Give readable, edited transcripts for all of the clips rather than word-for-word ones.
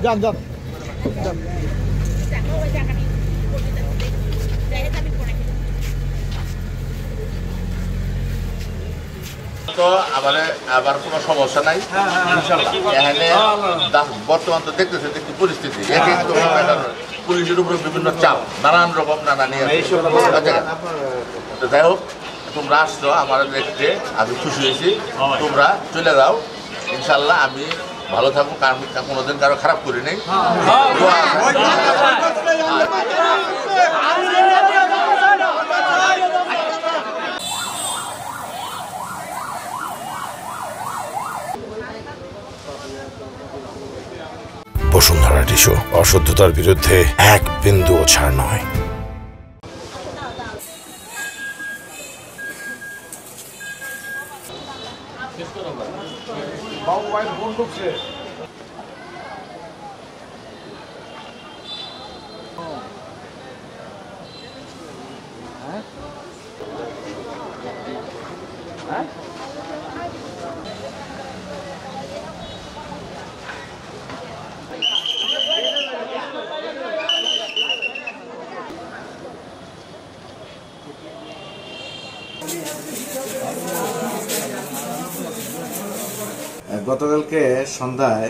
যান যান তো আবার কোনো সমস্যা নাই এখানে বর্তমান তো দেখতেছে দেখছি পরিস্থিতি পুলিশের উপরে বিভিন্ন চাপ নানান রকম যাই হোক তোমরা আসছো আমার দেখতে আমি খুশি হয়েছি তোমরা চলে যাও ইনশাল্লাহ আমি ভালো থাকবো কারণ কোনোদিন কারো খারাপ করি নেই বসুন্ধরা টিস্যু অশুদ্ধতার বিরুদ্ধে এক বিন্দুও ছাড় নয়। গতকালকে সন্ধ্যায়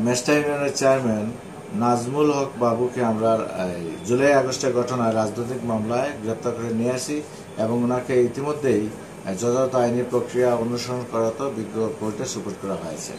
মেস্টা ইউনিয়নের চেয়ারম্যান নাজমুল হক বাবুকে আমরা জুলাই আগস্টের ঘটনায় রাজনৈতিক মামলায় গ্রেপ্তার করে নিয়ে আসি এবং ওনাকে ইতিমধ্যেই যথাযথ আইনি প্রক্রিয়া অনুসরণ করাতে বিজ্ঞ কোর্টে সুপুর্দ করা হয়েছে।